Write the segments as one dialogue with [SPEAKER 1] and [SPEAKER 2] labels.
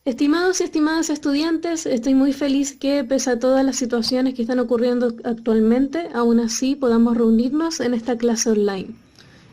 [SPEAKER 1] Estimados y estimadas estudiantes, estoy muy feliz que, pese a todas las situaciones que están ocurriendo actualmente, aún así podamos reunirnos en esta clase online.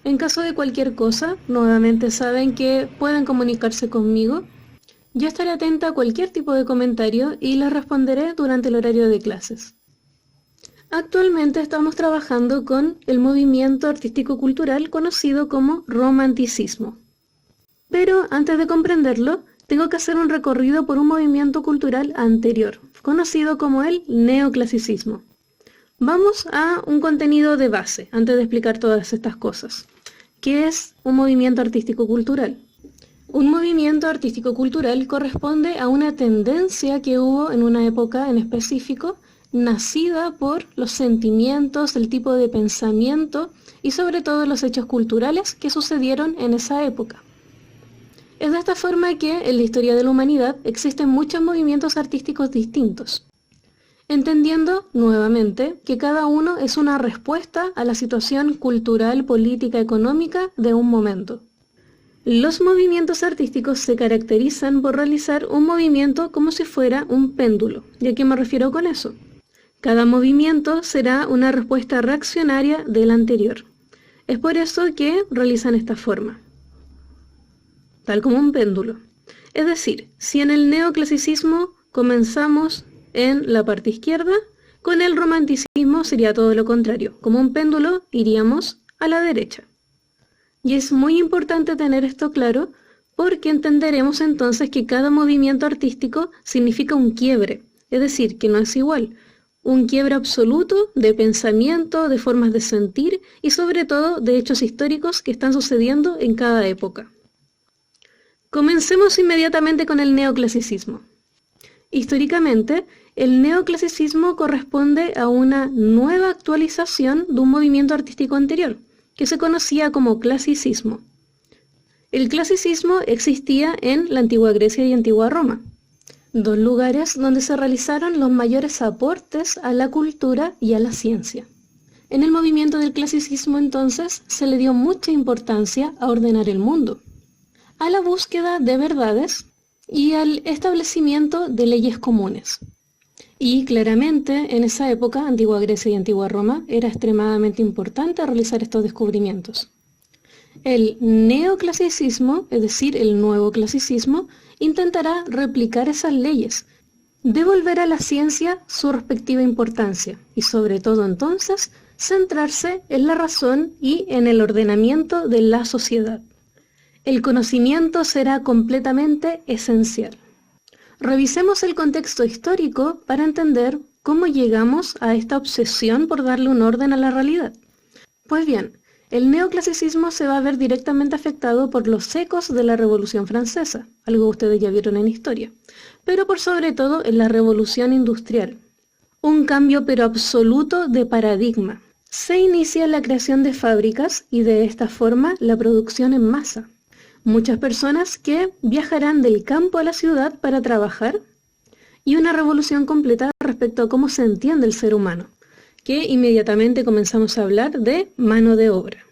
[SPEAKER 1] En caso de cualquier cosa, nuevamente saben que pueden comunicarse conmigo. Yo estaré atenta a cualquier tipo de comentario y les responderé durante el horario de clases. Actualmente estamos trabajando con el movimiento artístico-cultural conocido como romanticismo. Pero antes de comprenderlo, tengo que hacer un recorrido por un movimiento cultural anterior, conocido como el neoclasicismo. Vamos a un contenido de base, antes de explicar todas estas cosas. ¿Qué es un movimiento artístico-cultural? Un movimiento artístico-cultural corresponde a una tendencia que hubo en una época en específico, nacida por los sentimientos, el tipo de pensamiento y sobre todo los hechos culturales que sucedieron en esa época. Es de esta forma que en la historia de la humanidad existen muchos movimientos artísticos distintos, entendiendo nuevamente que cada uno es una respuesta a la situación cultural, política, económica de un momento. Los movimientos artísticos se caracterizan por realizar un movimiento como si fuera un péndulo. ¿Y a qué me refiero con eso? Cada movimiento será una respuesta reaccionaria del anterior. Es por eso que realizan esta forma, tal como un péndulo. Es decir, si en el neoclasicismo comenzamos en la parte izquierda, con el romanticismo sería todo lo contrario. Como un péndulo iríamos a la derecha. Y es muy importante tener esto claro porque entenderemos entonces que cada movimiento artístico significa un quiebre, es decir, que no es igual. Un quiebre absoluto de pensamiento, de formas de sentir y sobre todo de hechos históricos que están sucediendo en cada época. Comencemos inmediatamente con el neoclasicismo. Históricamente, el neoclasicismo corresponde a una nueva actualización de un movimiento artístico anterior, que se conocía como clasicismo. El clasicismo existía en la antigua Grecia y antigua Roma, dos lugares donde se realizaron los mayores aportes a la cultura y a la ciencia. En el movimiento del clasicismo entonces se le dio mucha importancia a ordenar el mundo, a la búsqueda de verdades y al establecimiento de leyes comunes. Y claramente en esa época, antigua Grecia y antigua Roma, era extremadamente importante realizar estos descubrimientos. El neoclasicismo, es decir, el nuevo clasicismo, intentará replicar esas leyes, devolver a la ciencia su respectiva importancia y sobre todo entonces centrarse en la razón y en el ordenamiento de la sociedad. El conocimiento será completamente esencial. Revisemos el contexto histórico para entender cómo llegamos a esta obsesión por darle un orden a la realidad. Pues bien, el neoclasicismo se va a ver directamente afectado por los ecos de la Revolución Francesa, algo que ustedes ya vieron en historia, pero por sobre todo en la Revolución Industrial. Un cambio pero absoluto de paradigma. Se inicia la creación de fábricas y de esta forma la producción en masa. Muchas personas que viajarán del campo a la ciudad para trabajar y una revolución completa respecto a cómo se entiende el ser humano, que inmediatamente comenzamos a hablar de mano de obra.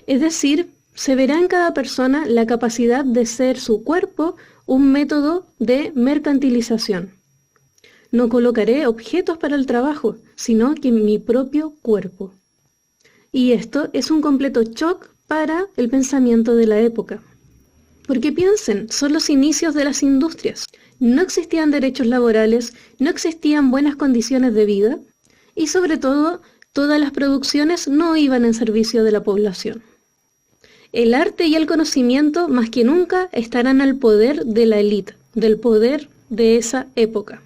[SPEAKER 1] Es decir, se verá en cada persona la capacidad de ser su cuerpo un método de mercantilización. No colocaré objetos para el trabajo, sino que mi propio cuerpo. Y esto es un completo shock para el pensamiento de la época. Porque piensen, son los inicios de las industrias. No existían derechos laborales, no existían buenas condiciones de vida y sobre todo, todas las producciones no iban en servicio de la población. El arte y el conocimiento más que nunca estarán al poder de la élite, del poder de esa época.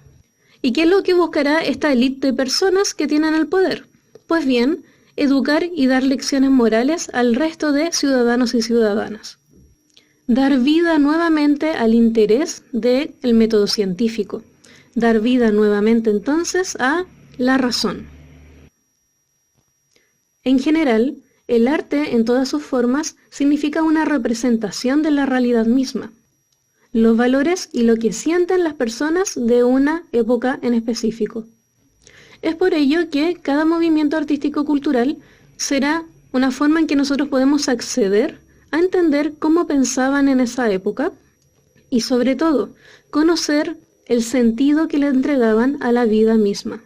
[SPEAKER 1] ¿Y qué es lo que buscará esta élite de personas que tienen el poder? Pues bien, educar y dar lecciones morales al resto de ciudadanos y ciudadanas. Dar vida nuevamente al interés del método científico. Dar vida nuevamente entonces a la razón. En general, el arte en todas sus formas significa una representación de la realidad misma, los valores y lo que sienten las personas de una época en específico. Es por ello que cada movimiento artístico-cultural será una forma en que nosotros podemos acceder a entender cómo pensaban en esa época y sobre todo, conocer el sentido que le entregaban a la vida misma.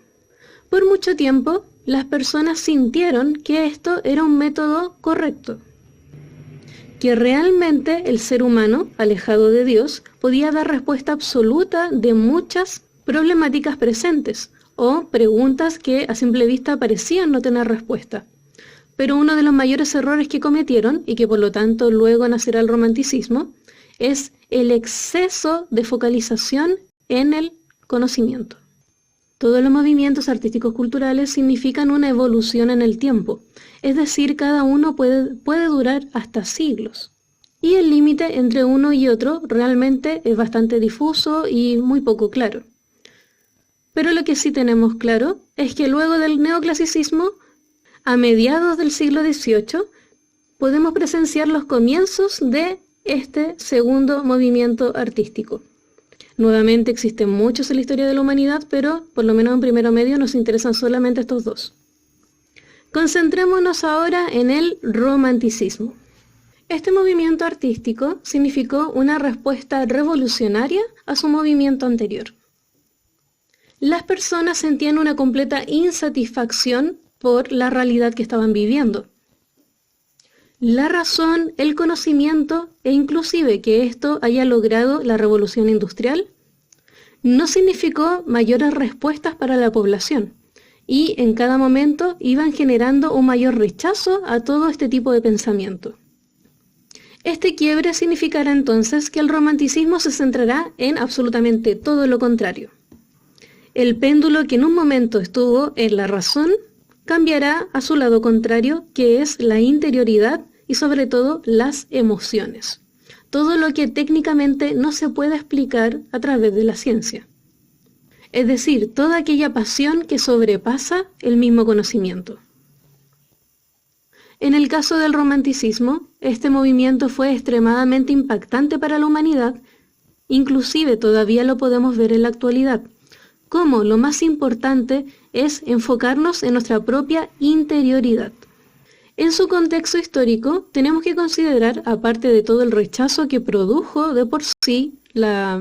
[SPEAKER 1] Por mucho tiempo, las personas sintieron que esto era un método correcto, que realmente el ser humano, alejado de Dios, podía dar respuesta absoluta de muchas problemáticas presentes o preguntas que a simple vista parecían no tener respuesta. Pero uno de los mayores errores que cometieron, y que por lo tanto luego nacerá el romanticismo, es el exceso de focalización en el conocimiento. Todos los movimientos artísticos culturales significan una evolución en el tiempo, es decir, cada uno puede durar hasta siglos. Y el límite entre uno y otro realmente es bastante difuso y muy poco claro. Pero lo que sí tenemos claro es que luego del neoclasicismo, a mediados del siglo XVIII, podemos presenciar los comienzos de este segundo movimiento artístico. Nuevamente existen muchos en la historia de la humanidad, pero por lo menos en primero medio nos interesan solamente estos dos. Concentrémonos ahora en el romanticismo. Este movimiento artístico significó una respuesta revolucionaria a su movimiento anterior. Las personas sentían una completa insatisfacción por la realidad que estaban viviendo. La razón, el conocimiento e inclusive que esto haya logrado la revolución industrial no significó mayores respuestas para la población y en cada momento iban generando un mayor rechazo a todo este tipo de pensamiento. Este quiebre significará entonces que el romanticismo se centrará en absolutamente todo lo contrario. El péndulo que en un momento estuvo en la razón cambiará a su lado contrario, que es la interioridad y sobre todo las emociones. Todo lo que técnicamente no se puede explicar a través de la ciencia. Es decir, toda aquella pasión que sobrepasa el mismo conocimiento. En el caso del romanticismo, este movimiento fue extremadamente impactante para la humanidad, inclusive todavía lo podemos ver en la actualidad, como lo más importante es enfocarnos en nuestra propia interioridad. En su contexto histórico, tenemos que considerar, aparte de todo el rechazo que produjo de por sí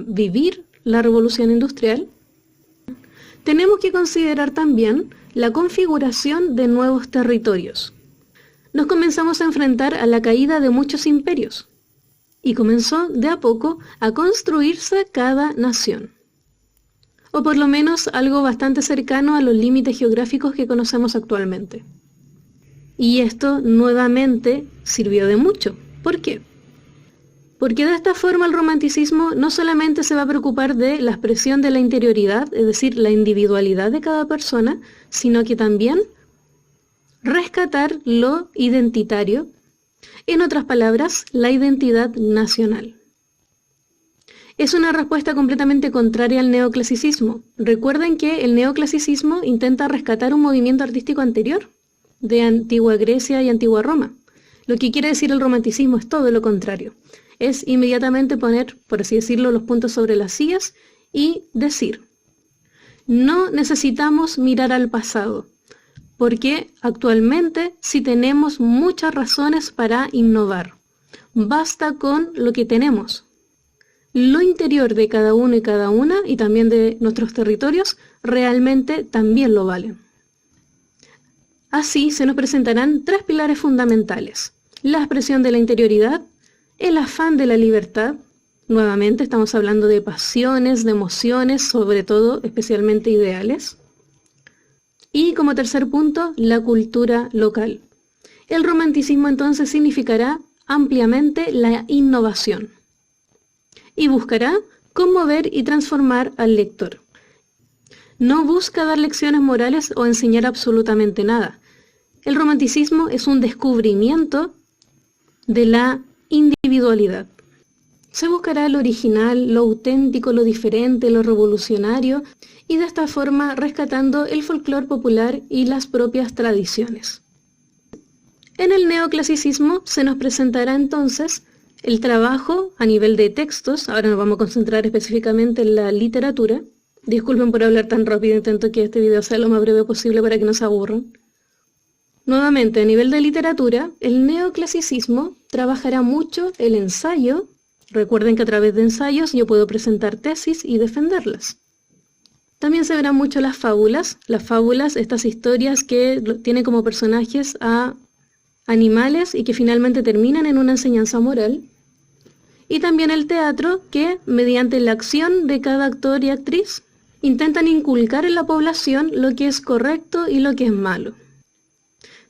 [SPEAKER 1] vivir la revolución industrial, tenemos que considerar también la configuración de nuevos territorios. Nos comenzamos a enfrentar a la caída de muchos imperios y comenzó de a poco a construirse cada nación, o por lo menos algo bastante cercano a los límites geográficos que conocemos actualmente. Y esto nuevamente sirvió de mucho. ¿Por qué? Porque de esta forma el romanticismo no solamente se va a preocupar de la expresión de la interioridad, es decir, la individualidad de cada persona, sino que también rescatar lo identitario, en otras palabras, la identidad nacional. Es una respuesta completamente contraria al neoclasicismo. Recuerden que el neoclasicismo intenta rescatar un movimiento artístico anterior, de antigua Grecia y antigua Roma. Lo que quiere decir el romanticismo es todo lo contrario. Es inmediatamente poner, por así decirlo, los puntos sobre las sillas y decir, no necesitamos mirar al pasado, porque actualmente sí tenemos muchas razones para innovar. Basta con lo que tenemos. Lo interior de cada uno y cada una, y también de nuestros territorios, realmente también lo valen. Así se nos presentarán tres pilares fundamentales: la expresión de la interioridad, el afán de la libertad, nuevamente estamos hablando de pasiones, de emociones, sobre todo, especialmente ideales, y como tercer punto, la cultura local. El romanticismo entonces significará ampliamente la innovación y buscará conmover y transformar al lector. No busca dar lecciones morales o enseñar absolutamente nada. El romanticismo es un descubrimiento de la individualidad. Se buscará lo original, lo auténtico, lo diferente, lo revolucionario, y de esta forma rescatando el folclore popular y las propias tradiciones. En el neoclasicismo se nos presentará entonces el trabajo a nivel de textos. Ahora nos vamos a concentrar específicamente en la literatura. Disculpen por hablar tan rápido, intento que este video sea lo más breve posible para que no se aburran. Nuevamente, a nivel de literatura, el neoclasicismo trabajará mucho el ensayo Recuerden que a través de ensayos yo puedo presentar tesis y defenderlas. También se verán mucho las fábulas. Las fábulas, estas historias que tienen como personajes a animales y que finalmente terminan en una enseñanza moral. Y también el teatro, que mediante la acción de cada actor y actriz intentan inculcar en la población lo que es correcto y lo que es malo.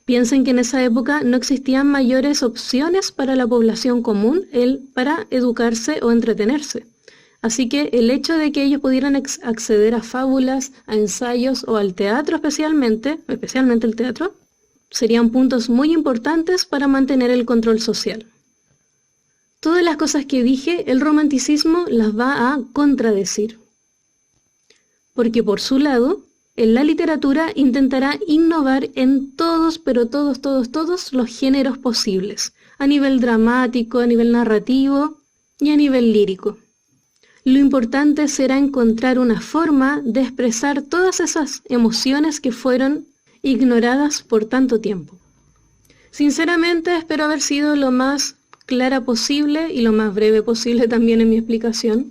[SPEAKER 1] Piensen que en esa época no existían mayores opciones para la población común para educarse o entretenerse. Así que el hecho de que ellos pudieran acceder a fábulas, a ensayos o al teatro especialmente el teatro, serían puntos muy importantes para mantener el control social. Todas las cosas que dije, el romanticismo las va a contradecir. Porque por su lado, en la literatura intentará innovar en todos los géneros posibles, a nivel dramático, a nivel narrativo y a nivel lírico. Lo importante será encontrar una forma de expresar todas esas emociones que fueron ignoradas por tanto tiempo. Sinceramente, espero haber sido lo más clara posible y lo más breve posible también en mi explicación.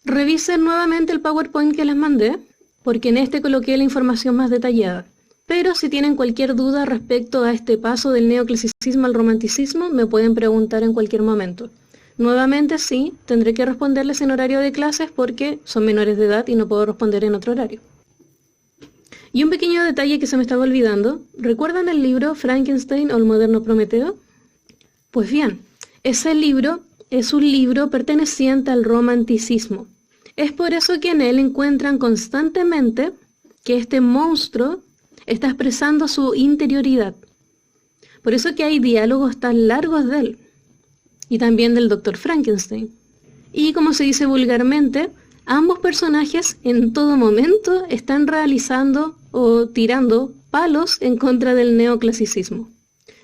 [SPEAKER 1] Revisen nuevamente el PowerPoint que les mandé, porque en este coloqué la información más detallada. Pero si tienen cualquier duda respecto a este paso del neoclasicismo al romanticismo, me pueden preguntar en cualquier momento. Nuevamente sí, tendré que responderles en horario de clases porque son menores de edad y no puedo responder en otro horario. Y un pequeño detalle que se me estaba olvidando, ¿recuerdan el libro Frankenstein o el moderno Prometeo? Pues bien, ese libro es un libro perteneciente al romanticismo. Es por eso que en él encuentran constantemente que este monstruo está expresando su interioridad. Por eso que hay diálogos tan largos de él. Y también del Dr. Frankenstein. Y como se dice vulgarmente, ambos personajes en todo momento están realizando o tirando palos en contra del neoclasicismo,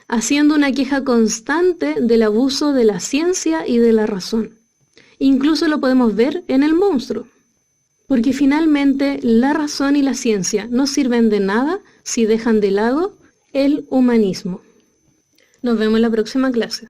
[SPEAKER 1] haciendo una queja constante del abuso de la ciencia y de la razón. Incluso lo podemos ver en el monstruo, porque finalmente la razón y la ciencia no sirven de nada si dejan de lado el humanismo. Nos vemos en la próxima clase.